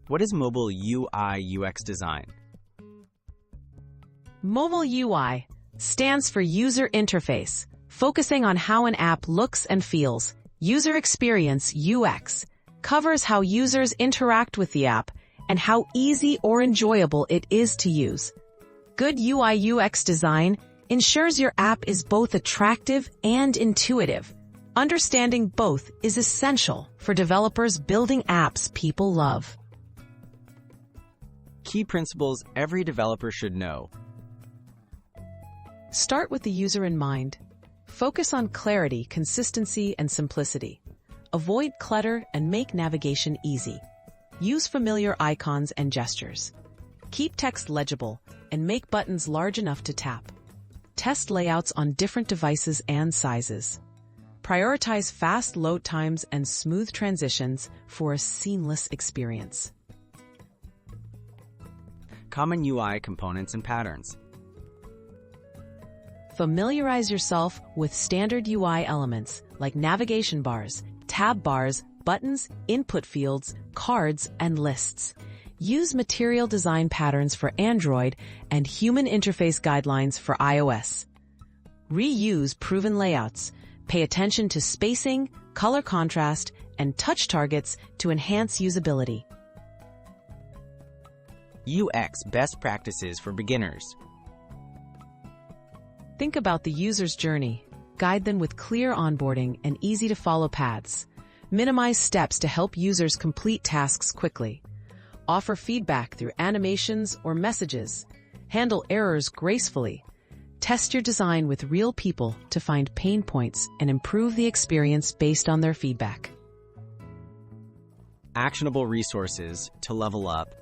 What is mobile UI/UX design? Mobile UI stands for User Interface, focusing on how an app looks and feels. User Experience (UX) covers how users interact with the app and how easy or enjoyable it is to use. Good UI/UX design ensures your app is both attractive and intuitive. Understanding both is essential for developers building apps people love. Key principles every developer should know. Start with the user in mind. Focus on clarity, consistency, and simplicity. Avoid clutter and make navigation easy. Use familiar icons and gestures. Keep text legible and make buttons large enough to tap. Test layouts on different devices and sizes. Prioritize fast load times and smooth transitions for a seamless experience. Common UI components and patterns. Familiarize yourself with standard UI elements like navigation bars, tab bars, buttons, input fields, cards, and lists. Use material design patterns for Android and human interface guidelines for iOS. Reuse proven layouts. Pay attention to spacing, color contrast, and touch targets to enhance usability. UX best practices for beginners. Think about the user's journey. Guide them with clear onboarding and easy-to-follow paths. Minimize steps to help users complete tasks quickly. Offer feedback through animations or messages. Handle errors gracefully. Test your design with real people to find pain points and improve the experience based on their feedback. Actionable resources to level up.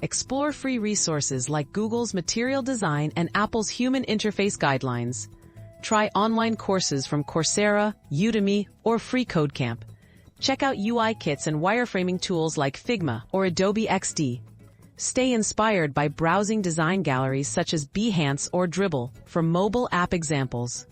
Explore free resources like Google's Material Design and Apple's Human Interface Guidelines. Try online courses from Coursera, Udemy, or Free Codecamp. Check out UI kits and wireframing tools like Figma or Adobe XD. Stay inspired by browsing design galleries such as Behance or Dribbble for mobile app examples.